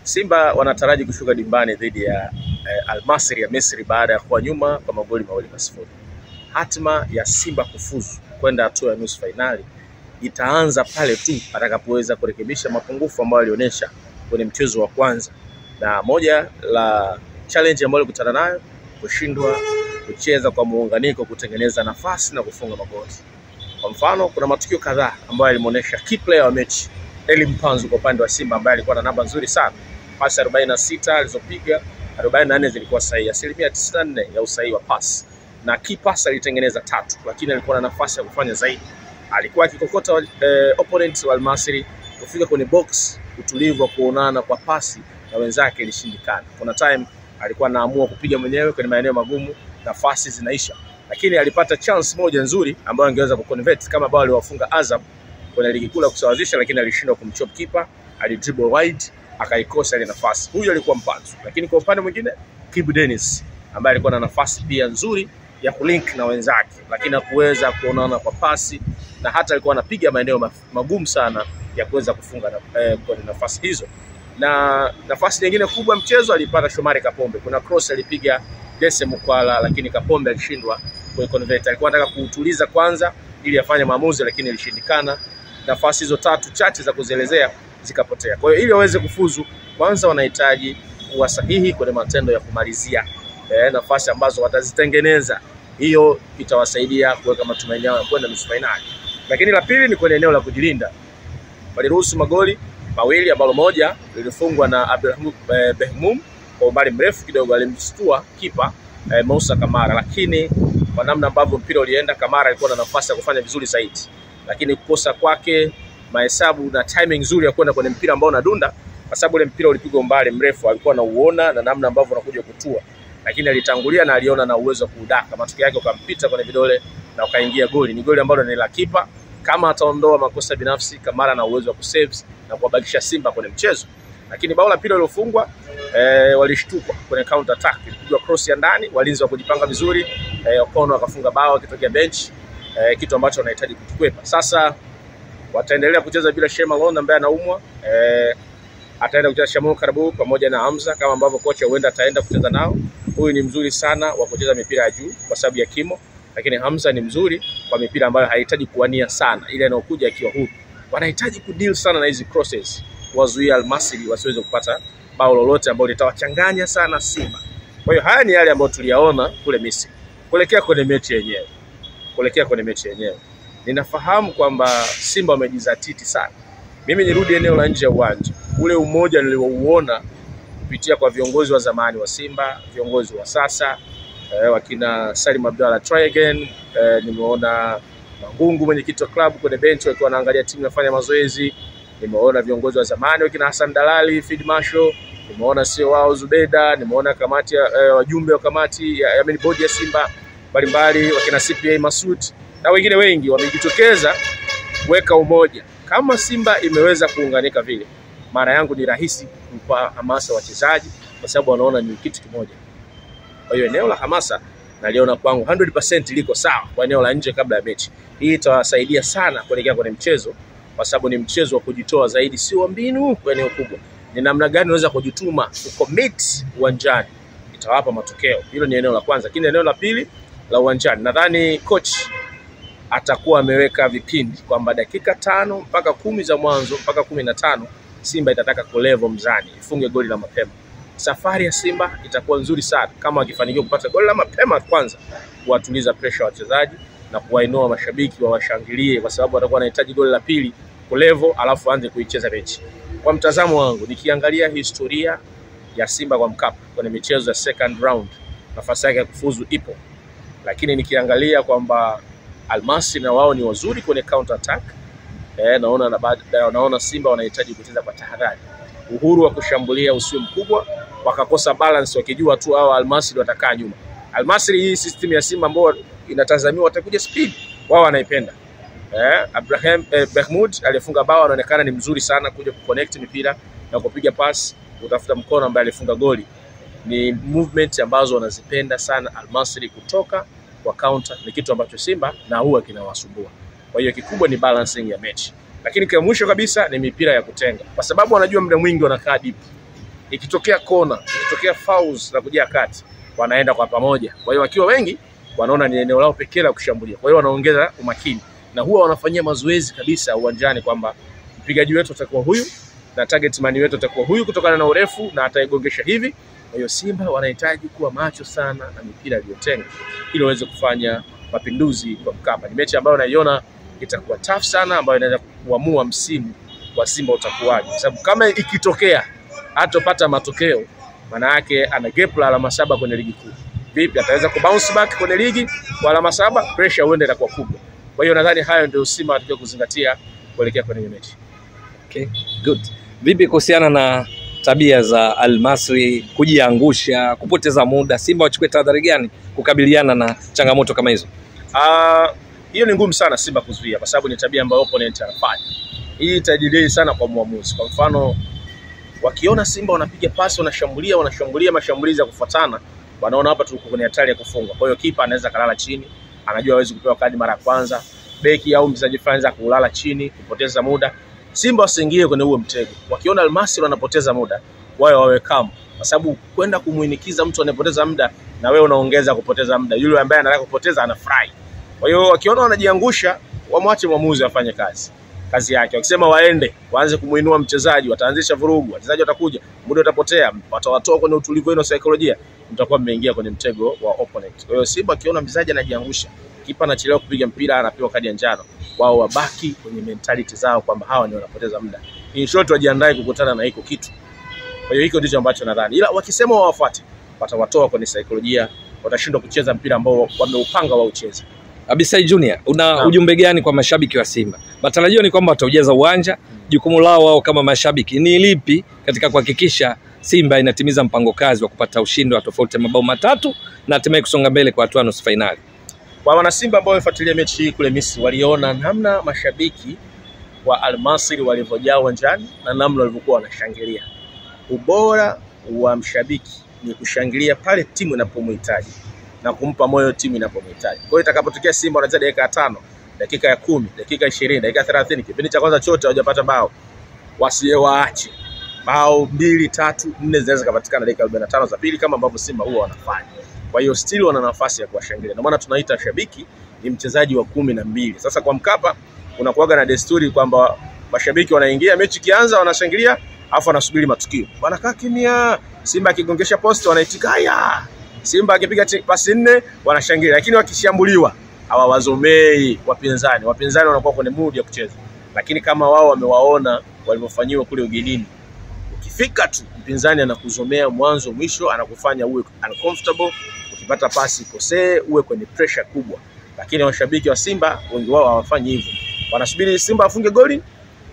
Simba wanataraji kushuka dimbani dhidi ya Al Masry ya Misri baada ya kuwa nyuma kwa magoli 2-0. Hatima ya Simba kufuzu kwenda hatua ya nusu finali itaanza pale tu atakapoweza kurekebisha mapungufu ambayo alionyesha kwenye mchezo wa kwanza. Na moja la challenge ambayo alikutana nayo kushindwa kucheza kwa muunganiko, kutengeneza nafasi na kufunga magoli. Kwa mfano, kuna matukio kadhaa ambayo alimuonesha key player wa mechi Eli Mpanzu kwa upande wa Simba, ambaye alikuwa na namba nzuri sana. Pasi 46 alizopiga 44 zilikuwa sahihi, 94% ya usahihi wa pasi. Na key pass alitengeneza 3, lakini alikuwa na nafasi ya kufanya zaidi. Alikuwa akikokota opponent wa Al Masry kufika kwenye box, utulivu wa kuonana kwa pasi na wenzake ilishindikana. Kuna time alikuwa anaamua kupiga mwenyewe kwenye maeneo magumu, nafasi zinaisha. Lakini alipata chance moja nzuri ambayo angeweza kuconvert kama bao aliwafunga Azam kwenye ligi kuu kusawazisha, lakini alishindwa kumchop keeper, alidribble wide, akaikosa ile nafasi. Huyo alikuwa Mpanzu. Lakini kwa upande mwingine Kibu Denis ambaye alikuwa na nafasi pia nzuri ya kulink na wenzake, lakini hakuweza kuonana kwa pasi, na hata alikuwa anapiga maeneo magumu sana ya kuweza kufunga kwenye nafasi hizo. Na nafasi nyingine kubwa mchezo alipata Shomari Kapombe. Kuna cross alipiga Dese Mukwala, lakini Kapombe alishindwa kuiconvert. Alikuwa anataka kuutuliza kwanza ili afanye maamuzi, lakini ilishindikana. Nafasi hizo 3 chache za kuzielezea zikapotea. Kwa hiyo ili waweze kufuzu, kwanza wanahitaji kuwa sahihi kwenye matendo ya kumalizia nafasi ambazo watazitengeneza. Hiyo itawasaidia kuweka matumaini yao ya kwenda nusu finali. Lakini la pili ni kwenye eneo la kujilinda. Waliruhusu magoli mawili, ambalo moja lilifungwa na Abdelhamid Behmoum kwa umbali mrefu kidogo, alimstua kipa Moussa Kamara, lakini kwa namna ambavyo mpira ulienda, Kamara alikuwa na nafasi ya kufanya vizuri zaidi. Lakini kukosa kwake mahesabu na timing nzuri ya kwenda kwenye mpira ambao unadunda, kwa sababu ile mpira ulipigwa umbali mrefu, alikuwa na uona na namna ambavyo unakuja kutua. Lakini alitangulia na aliona na uwezo wa kuudaka, matokeo yake ukampita kwenye vidole na ukaingia goli. Ni goli ambalo ni la kipa. Kama ataondoa makosa binafsi, Kamara na uwezo wa kusave na kuwabakisha Simba kwenye mchezo. Lakini bao la pili lilofungwa walishtuka kwenye counter attack, ilipigwa cross ya ndani, walinzi wa kujipanga vizuri, Okono akafunga bao akitokea bench, kitu ambacho wanahitaji kukikwepa. Sasa wataendelea kucheza bila Shema Lon ambaye anaumwa, ataenda kucheza Shamu Karabu pamoja na Hamza kama ambavyo kocha huenda ataenda kucheza nao. Huyu ni mzuri sana wa kucheza mipira ya juu kwa sababu ya kimo, lakini Hamza ni mzuri kwa mipira ambayo haihitaji kuwania sana, ile inayokuja akiwa huru. Wanahitaji kudeal sana na hizi crosses, kuwazuia Al Masry wasiweze kupata bao lolote ambalo litawachanganya sana Simba. Kwa hiyo haya ni yale ambayo tuliyaona kule Misri. Kuelekea kwenye mechi yenyewe, ninafahamu kwamba Simba wamejizatiti sana. Mimi nirudi eneo la nje ya uwanja, ule umoja niliouona kupitia kwa viongozi wa zamani wa Simba, viongozi wa sasa, wakina Salim Abdallah try again, nimeona Mangungu mwenyekiti wa club kwenye bench wakiwa wanaangalia timu inafanya mazoezi. Nimeona viongozi wa zamani wakina Hassan Dalali, Field Marshal, nimeona CEO wao Zubeda, nimeona kamati wajumbe wa kamati ya bodi ya Simba mbalimbali, wakina CPA Masud na wengine wengi wamejitokeza kuweka umoja. Kama Simba imeweza kuunganika vile, maana yangu ni rahisi kumpa hamasa wachezaji, kwa sababu wanaona ni kitu kimoja. Kwa hiyo eneo la hamasa naliona kwangu 100% liko sawa kwa eneo la nje kabla ya mechi. Hii itawasaidia sana kuelekea kwenye mchezo, kwa sababu ni mchezo wa kujitoa zaidi, sio mbinu kwa eneo kubwa. Ni namna gani unaweza kujituma, kucommit uwanjani, itawapa matokeo. Hilo ni eneo la kwanza. Lakini eneo la pili la uwanjani, nadhani coach atakuwa ameweka vipindi kwamba dakika 5 mpaka 10 za mwanzo mpaka 15 Simba itataka kulevel mzani, ifunge goli la mapema. Safari ya Simba itakuwa nzuri sana kama wakifanikiwa kupata goli la mapema kwanza, kuwatuliza pressure wachezaji na kuwainua mashabiki wawashangilie, kwa sababu watakuwa wanahitaji goli la pili kulevel, alafu aanze kuicheza mechi. Kwa mtazamo wangu, nikiangalia historia ya Simba kwa Mkapa kwenye michezo ya second round, nafasi yake ya kufuzu ipo. Lakini nikiangalia kwamba Al Masry na wao ni wazuri kwenye counter attack, naona Simba wanahitaji kucheza kwa tahadhari. Uhuru wa kushambulia usio mkubwa, wakakosa balance wakijua tu hao Al Masry watakaa nyuma. Al Masry, hii system ya Simba ambayo inatazamiwa watakuja speed, wao wanaipenda. Abraham Behmoud alifunga bao, anaonekana ni mzuri sana kuja kuconnect mipira na kupiga pass, utafuta mkono ambaye alifunga goli. Ni movement ambazo wanazipenda sana Al Masry kutoka kwa counter, ni kitu ambacho Simba na huwa kinawasumbua. Kwa hiyo kikubwa ni balancing ya mechi. Lakini kwa mwisho kabisa ni mipira ya kutenga, kwa sababu wanajua muda mwingi wanakaa deep. Ikitokea kona, ikitokea fouls na kujia kati, wanaenda kwa pamoja. Kwa hiyo wakiwa wengi wanaona ni eneo lao pekee la kushambulia. Kwa hiyo wanaongeza umakini na huwa wanafanyia mazoezi kabisa uwanjani kwamba mpigaji wetu atakuwa huyu na target man wetu atakuwa huyu kutokana na urefu na ataigongesha hivi. Kwa hiyo Simba wanahitaji kuwa macho sana na mipira iliyotenga ili waweze kufanya mapinduzi kwa Mkapa. Ni mechi ambayo naiona itakuwa tough sana, ambayo inaweza kuamua msimu wa Simba utakuwaje. Kwa sababu kama ikitokea hatopata matokeo, maana yake ana gap la alama 7 kwenye ligi kuu. Vipi ataweza kubounce back kwenye ligi kwa alama 7? Pressure huenda itakuwa kubwa. Kwa hiyo nadhani hayo ndio Simba atakiwa kuzingatia kuelekea kwenye mechi. Okay, good. Vipi kuhusiana na tabia za Al Masry kujiangusha, kupoteza muda? Simba wachukue tahadhari gani kukabiliana na changamoto kama hizo? Hiyo ni ngumu sana Simba kuzuia kwa sababu ni tabia ambayo opponent anafanya. Hii itajidai sana kwa muamuzi. Kwa mfano, wakiona Simba wanapiga pasi, wanashambulia mashambulizi ya kufuatana, wanaona hapa tuko kwenye hatari ya kufungwa. Kwa hiyo kipa anaweza kalala chini, anajua hawezi kupewa kadi mara ya kwanza. Beki au mchezaji fulani za kulala chini, kupoteza muda. Simba wasiingie kwenye huo mtego. Wakiona Al Masry wanapoteza muda, wao wawe calm. Kwa sababu kwenda kumuinikiza mtu anayepoteza muda na wewe unaongeza kupoteza muda, yule ambaye anataka kupoteza anafurahi. Kwa hiyo wakiona wanajiangusha, wamwache mwamuzi afanye kazi yake. Wakisema waende, waanze kumuinua mchezaji, wataanzisha vurugu, wachezaji watakuja, muda utapotea, watawatoa kwenye utulivu wenu wa saikolojia, mtakuwa mmeingia kwenye mtego wa opponent. Kwa hiyo Simba akiona mchezaji anajiangusha, kipa anachelewa kupiga mpira, anapewa kadi ya njano, wao wabaki kwenye mentality zao kwamba hawa ni wanapoteza muda. In short, wajiandae kukutana na hiko kitu. Kwa hiyo hiko ndicho ambacho nadhani. Ila wakisema wawafuate, watawatoa kwenye saikolojia, watashindwa kucheza mpira ambao wameupanga wao ucheze. Abisai Junior, una ujumbe gani kwa mashabiki wa Simba? Matarajio ni kwamba wataujaza uwanja. Jukumu lao wao kama mashabiki ni lipi katika kuhakikisha Simba inatimiza mpango kazi wa kupata ushindi wa tofauti ya mabao 3 na hatimaye kusonga mbele kwa hatua nusu finali? Kwa wana Simba ambao wamefuatilia mechi hii kule Misri, waliona namna mashabiki wa Al Masry walivyojaa uwanjani na namna walivyokuwa wanashangilia. Ubora wa mshabiki ni kushangilia pale timu inapomhitaji na kumpa moyo timu inapomhitaji. Kwa hiyo itakapotokea Simba wanacheza dakika 5, dakika ya 10, dakika 20, dakika 30, kipindi cha kwanza chote hawajapata bao, wasiwaache. Bao 2, 3, 4 zinaweza kupatikana dakika 45 za pili kama ambavyo Simba huwa wanafanya. Kwa hiyo still wana nafasi ya kuwashangilia. Ndio maana tunaita shabiki ni mchezaji wa 12. Sasa kwa Mkapa unakuaga na desturi kwamba mashabiki wanaingia mechi kianza wanashangilia, afu wanasubiri matukio. Wanakaa kimya. Simba akigongesha post wanaitika haya. Simba akipiga pasi 4 wanashangilia, lakini wakishambuliwa hawawazomei wapinzani. Wapinzani wanakuwa kwenye mood ya kucheza. Lakini kama wao wamewaona walivyofanywa kule ugenini, ukifika tu mpinzani anakuzomea mwanzo mwisho, anakufanya uwe uncomfortable, ukipata pasi kosee, uwe kwenye pressure kubwa. Lakini washabiki wa Simba wengi wao hawafanyi hivyo. Wanasubiri Simba afunge goli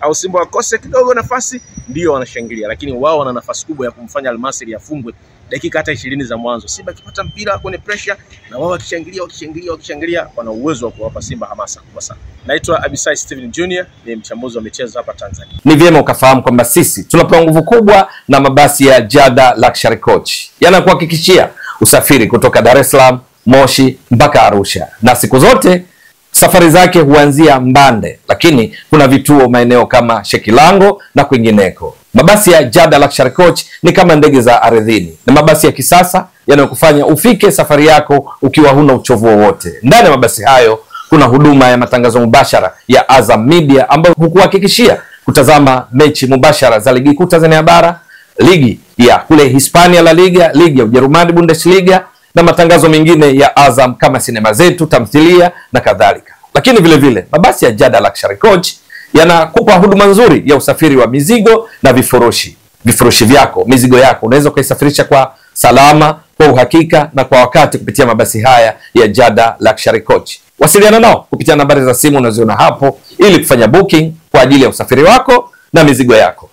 au Simba wakose kidogo nafasi ndio wanashangilia, lakini wao wana nafasi kubwa ya kumfanya Al Masry afungwe dakika hata 20 za mwanzo. Simba akipata mpira kwenye pressure na wao wakishangilia wana uwezo wa kuwapa Simba hamasa kubwa sana. Naitwa Abisai Steven Junior, ni mchambuzi wa michezo hapa Tanzania. Ni vyema ukafahamu kwamba sisi tunapewa nguvu kubwa na mabasi ya Jada Luxury Coach. Yanakuhakikishia usafiri kutoka Dar es Salaam, Moshi mpaka Arusha. Na siku zote safari zake huanzia Mbande, lakini kuna vituo maeneo kama Shekilango na kwingineko. Mabasi ya Jada Luxury Coach ni kama ndege za ardhini. Ni mabasi ya kisasa yanayokufanya ufike safari yako ukiwa huna uchovu wowote. Ndani ya mabasi hayo kuna huduma ya matangazo mubashara ya Azam Media ambayo hukuhakikishia kutazama mechi mubashara za ligi kuu Tanzania bara, ligi ya kule Hispania La Liga, ligi ya Ujerumani Bundesliga na matangazo mengine ya Azam kama sinema zetu, tamthilia na kadhalika. Lakini vile vile mabasi ya Jada Luxury Coach yanakupa huduma nzuri ya usafiri wa mizigo na vifurushi. Vifurushi vyako, mizigo yako unaweza kuisafirisha kwa salama, kwa uhakika na kwa wakati kupitia mabasi haya ya Jada Luxury Coach. Wasiliana nao kupitia nambari za simu unaziona hapo ili kufanya booking kwa ajili ya usafiri wako na mizigo yako.